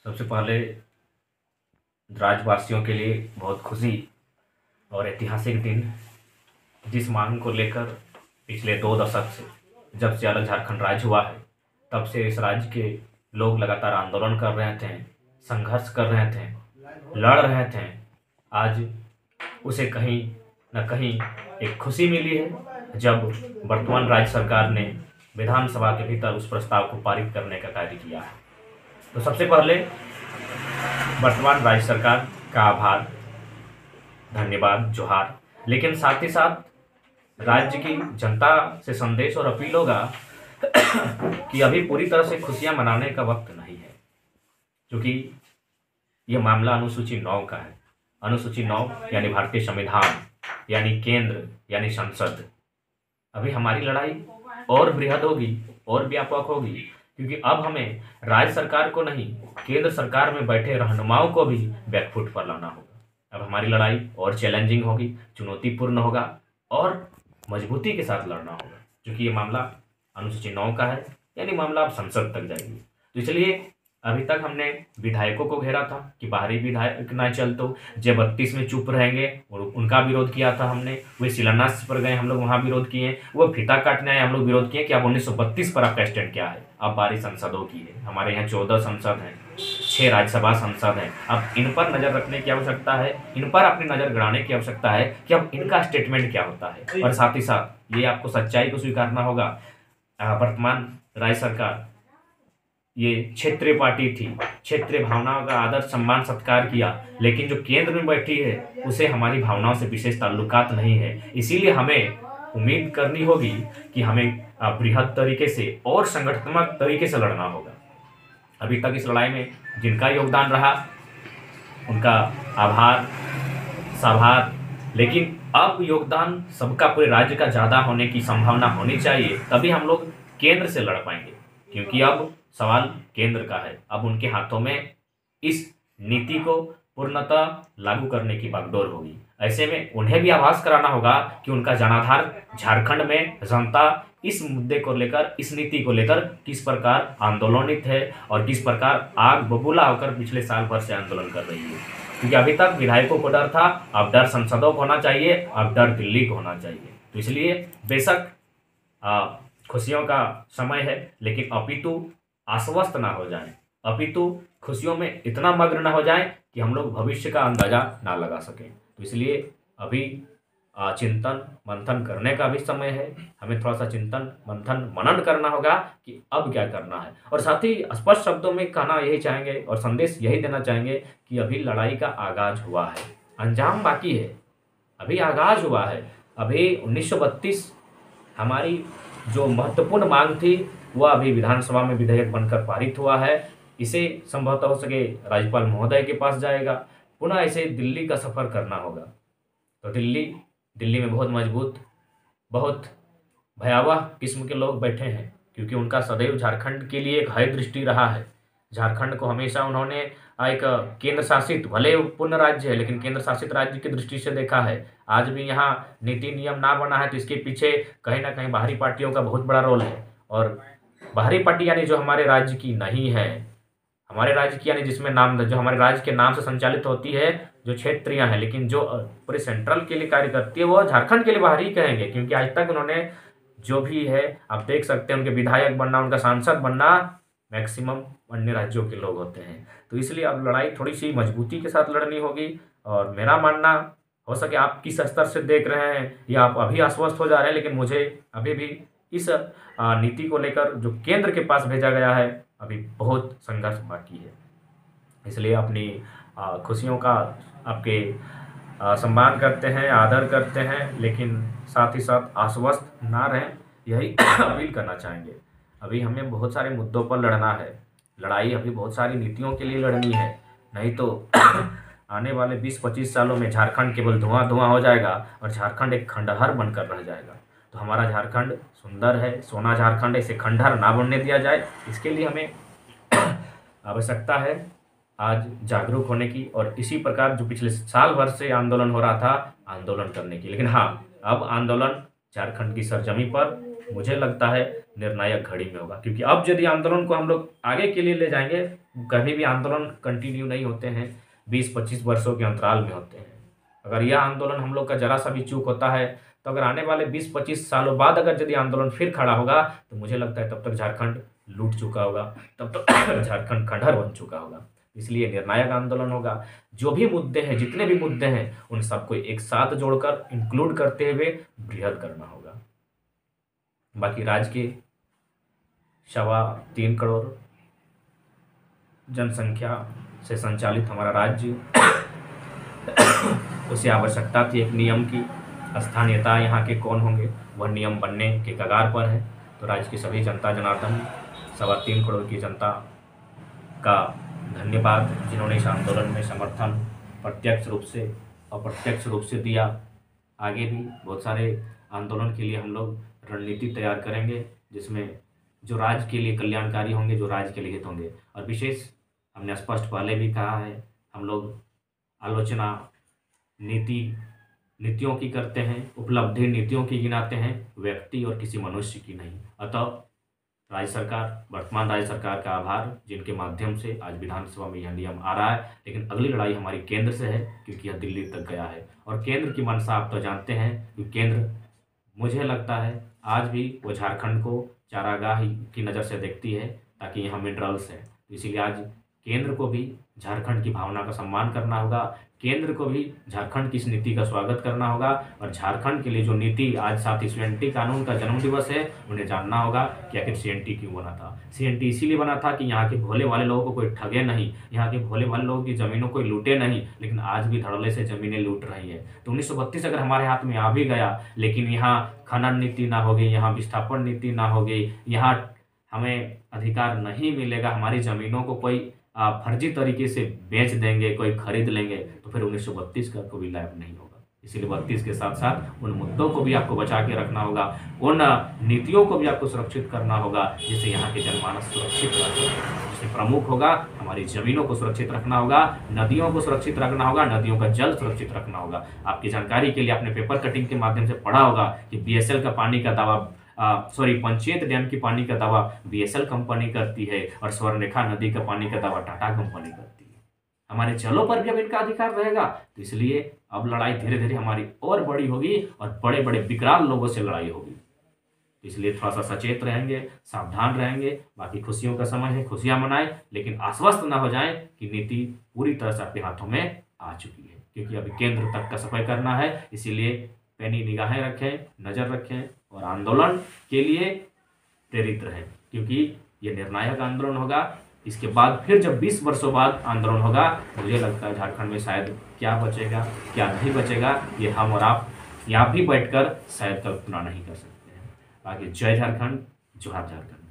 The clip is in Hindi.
सबसे पहले राज्यवासियों के लिए बहुत खुशी और ऐतिहासिक दिन, जिस मांग को लेकर पिछले 2 दशक से, जब से अलग झारखंड राज्य हुआ है, तब से इस राज्य के लोग लगातार आंदोलन कर रहे थे, संघर्ष कर रहे थे, लड़ रहे थे। आज उसे कहीं न कहीं एक खुशी मिली है जब वर्तमान राज्य सरकार ने विधानसभा के भीतर उस प्रस्ताव को पारित करने का कार्य किया है। तो सबसे पहले वर्तमान राज्य सरकार का आभार, धन्यवाद, जोहार। लेकिन साथ ही साथ राज्य की जनता से संदेश और अपील होगा कि अभी पूरी तरह से खुशियां मनाने का वक्त नहीं है, क्योंकि यह मामला अनुसूची 9 का है। अनुसूची 9 यानी भारतीय संविधान, यानी केंद्र, यानी संसद। अभी हमारी लड़ाई और बृहद होगी और व्यापक होगी, क्योंकि अब हमें राज्य सरकार को नहीं, केंद्र सरकार में बैठे रहनुमाओं को भी बैकफुट पर लाना होगा। अब हमारी लड़ाई और चैलेंजिंग होगी, चुनौतीपूर्ण होगा और मजबूती के साथ लड़ना होगा, क्योंकि ये मामला अनुसूची 9 का है, यानी मामला अब संसद तक जाएगी। तो इसलिए अभी तक हमने विधायकों को घेरा था कि बाहरी विधायक ना चल, तो J32 में चुप रहेंगे, और उनका विरोध किया था हमने। वे शिलान्यास पर गए, हम लोग वहाँ विरोध किए। वो फीता काटने आए, हम लोग विरोध किए कि अब 1932 पर आपका स्टैंड क्या है। अब बारी संसदों की है, हमारे यहाँ 14 संसद हैं, 6 राज्यसभा संसद हैं। अब इन पर नज़र रखने की आवश्यकता है, इन पर अपनी नज़र गड़ाने की आवश्यकता है कि अब इनका स्टेटमेंट क्या होता है। और साथ ही साथ ये आपको सच्चाई को स्वीकारना होगा, वर्तमान राज्य सरकार ये क्षेत्रीय पार्टी थी, क्षेत्रीय भावनाओं का आदर, सम्मान, सत्कार किया, लेकिन जो केंद्र में बैठी है उसे हमारी भावनाओं से विशेष ताल्लुकात नहीं है। इसीलिए हमें उम्मीद करनी होगी कि हमें बृहद तरीके से और संगठनात्मक तरीके से लड़ना होगा। अभी तक इस लड़ाई में जिनका योगदान रहा उनका आभार, साभार, लेकिन अब योगदान सबका पूरे राज्य का ज़्यादा होने की संभावना होनी चाहिए, तभी हम लोग केंद्र से लड़ पाएंगे। क्योंकि अब सवाल केंद्र का है, अब उनके हाथों में इस नीति को पूर्णतः लागू करने की बागडोर होगी। ऐसे में उन्हें भी आभास कराना होगा कि उनका जनाधार झारखंड में जनता इस मुद्दे को लेकर, इस नीति को लेकर किस प्रकार आंदोलनित है और किस प्रकार आग बबूला होकर पिछले साल भर से आंदोलन कर रही है। क्योंकि अभी तक विधायकों को डर था, अब डर संसदों को होना चाहिए, अब डर दिल्ली को होना चाहिए। तो इसलिए बेशक खुशियों का समय है, लेकिन अपितु आश्वस्त ना हो जाएं, अपितु खुशियों में इतना मग्न ना हो जाएं कि हम लोग भविष्य का अंदाजा ना लगा सकें। तो इसलिए अभी चिंतन मंथन करने का भी समय है। हमें थोड़ा सा चिंतन मंथन मनन करना होगा कि अब क्या करना है। और साथ ही स्पष्ट शब्दों में कहना यही चाहेंगे और संदेश यही देना चाहेंगे कि अभी लड़ाई का आगाज हुआ है, अंजाम बाकी है, अभी आगाज हुआ है। अभी 1932 हमारी जो महत्वपूर्ण मांग थी वह अभी विधानसभा में विधेयक बनकर पारित हुआ है। इसे संभवतः हो सके राज्यपाल महोदय के पास जाएगा, पुनः इसे दिल्ली का सफ़र करना होगा। तो दिल्ली में बहुत मजबूत, बहुत भयावह किस्म के लोग बैठे हैं, क्योंकि उनका सदैव झारखंड के लिए एक हय दृष्टि रहा है। झारखंड को हमेशा उन्होंने एक केंद्र शासित, भले पूर्ण राज्य है लेकिन केंद्र शासित राज्य की दृष्टि से देखा है। आज भी यहाँ नीति नियम ना बना है तो इसके पीछे कहीं ना कहीं बाहरी पार्टियों का बहुत बड़ा रोल है। और बाहरी पार्टी यानी जो हमारे राज्य की नहीं है, हमारे राज्य की यानी जिसमें नाम, जो हमारे राज्य के नाम से संचालित होती है, जो क्षेत्रीय हैं, लेकिन जो पूरे सेंट्रल के लिए कार्य करती है वो झारखंड के लिए बाहरी कहेंगे। क्योंकि आज तक उन्होंने जो भी है, आप देख सकते हैं, उनके विधायक बनना, उनका सांसद बनना मैक्सिमम अन्य राज्यों के लोग होते हैं। तो इसलिए अब लड़ाई थोड़ी सी मजबूती के साथ लड़नी होगी। और मेरा मानना, हो सके आप किस स्तर से देख रहे हैं या आप अभी आश्वस्त हो जा रहे हैं, लेकिन मुझे अभी भी इस नीति को लेकर जो केंद्र के पास भेजा गया है अभी बहुत संघर्ष बाकी है। इसलिए अपनी खुशियों का आपके सम्मान करते हैं, आदर करते हैं, लेकिन साथ ही साथ आश्वस्त ना रहें, यही अपील करना चाहेंगे। अभी हमें बहुत सारे मुद्दों पर लड़ना है, लड़ाई अभी बहुत सारी नीतियों के लिए लड़नी है, नहीं तो आने वाले 20-25 सालों में झारखंड केवल धुआं धुआं हो जाएगा और झारखंड एक खंडहर बनकर रह जाएगा। तो हमारा झारखंड सुंदर है, सोना झारखंड है, इसे खंडहर ना बनने दिया जाए। इसके लिए हमें आवश्यकता है आज जागरूक होने की, और इसी प्रकार जो पिछले साल भर से आंदोलन हो रहा था, आंदोलन करने की। लेकिन हाँ, अब आंदोलन झारखंड की सरजमी पर मुझे लगता है निर्णायक घड़ी में होगा, क्योंकि अब यदि आंदोलन को हम लोग आगे के लिए ले जाएंगे, कभी भी आंदोलन कंटिन्यू नहीं होते हैं, 20-25 वर्षों के अंतराल में होते हैं। अगर यह आंदोलन हम लोग का जरा सा भी चूक होता है तो अगर आने वाले 20-25 सालों बाद अगर यदि आंदोलन फिर खड़ा होगा तो मुझे लगता है तब तक झारखंड लूट चुका होगा, तब तक झारखंड खंडहर बन चुका होगा। इसलिए निर्णायक आंदोलन होगा। जो भी मुद्दे हैं, जितने भी मुद्दे हैं, उन सबको एक साथ जोड़कर इंक्लूड करते हुए बृहद करना होगा। बाकी राज्य के 3.25 करोड़ जनसंख्या से संचालित हमारा राज्य, उसे आवश्यकता थी एक नियम की। स्थानीयता यहाँ के कौन होंगे, वह नियम बनने के कगार पर है। तो राज्य की सभी जनता जनार्दन, 3.25 करोड़ की जनता का धन्यवाद, जिन्होंने इस आंदोलन में समर्थन प्रत्यक्ष रूप से अप्रत्यक्ष रूप से दिया। आगे भी बहुत सारे आंदोलन के लिए हम लोग रणनीति तैयार करेंगे, जिसमें जो राज्य के लिए कल्याणकारी होंगे, जो राज्य के लिए हित होंगे। और विशेष हमने स्पष्ट पहले भी कहा है, हम लोग आलोचना नीतियों की करते हैं, उपलब्धि नीतियों की गिनाते हैं, व्यक्ति और किसी मनुष्य की नहीं। अतः राज्य सरकार, वर्तमान राज्य सरकार का आभार, जिनके माध्यम से आज विधानसभा में यह नियम आ रहा है। लेकिन अगली लड़ाई हमारी केंद्र से है, क्योंकि यह दिल्ली तक गया है। और केंद्र की मंशा आप तो जानते हैं कि केंद्र, मुझे लगता है आज भी वो झारखंड को चारागाह की नज़र से देखती है, ताकि यहाँ मिनरल्स हैं। इसीलिए आज केंद्र को भी झारखंड की भावना का सम्मान करना होगा, केंद्र को भी झारखंड की इस नीति का स्वागत करना होगा। और झारखंड के लिए जो नीति, आज 7 CNT कानून का जन्म दिवस है, उन्हें जानना होगा कि आखिर CNT क्यों बना था। CNT इसीलिए बना था कि यहाँ के भोले वाले लोगों को कोई ठगे नहीं, यहाँ के भोले वाले लोगों की ज़मीनों को लूटे नहीं। लेकिन आज भी धड़ल्ले से ज़मीनें लूट रही है। तो 1932 अगर हमारे हाथ में आ भी गया, लेकिन यहाँ खनन नीति ना होगी, यहाँ विस्थापन नीति ना होगी, यहाँ हमें अधिकार नहीं मिलेगा, हमारी ज़मीनों को कोई फर्जी तरीके से बेच देंगे, कोई खरीद लेंगे, तो फिर 1932 का कोई लाभ नहीं होगा। इसीलिए 32 के साथ साथ उन मुद्दों को भी आपको बचा के रखना होगा, उन नीतियों को भी आपको सुरक्षित करना होगा, जिससे यहाँ के जनमानस सुरक्षित रहे। जिससे प्रमुख होगा, हमारी ज़मीनों को सुरक्षित रखना होगा, नदियों को सुरक्षित रखना होगा, नदियों का जल सुरक्षित रखना होगा। आपकी जानकारी के लिए आपने पेपर कटिंग के माध्यम से पढ़ा होगा कि BSL का पानी का दावा पंचेत डैम की पानी का दावा BSL कंपनी करती है, और स्वर्णरेखा नदी का पानी का दावा टाटा कंपनी करती है। हमारे जलों पर भी अब इनका अधिकार रहेगा। तो इसलिए अब लड़ाई धीरे धीरे हमारी और बड़ी होगी, और बड़े बड़े विकराल लोगों से लड़ाई होगी। इसलिए थोड़ा सा सचेत रहेंगे, सावधान रहेंगे। बाकी खुशियों का समय है, खुशियां मनाएं, लेकिन आश्वस्त ना हो जाएं कि नीति पूरी तरह से आपके हाथों में आ चुकी है, क्योंकि अभी केंद्र तक का सफाई करना है। इसीलिए पैनी निगाहें रखें, नज़र रखें, और आंदोलन के लिए प्रेरित रहें, क्योंकि ये निर्णायक आंदोलन होगा। इसके बाद फिर जब 20 वर्षों बाद आंदोलन होगा, मुझे लगता है झारखंड में शायद क्या बचेगा क्या नहीं बचेगा, ये हम और आप यहाँ भी बैठकर शायद कल्पना नहीं कर सकते हैं। बाकी जय झारखंड, जोहार झारखंड।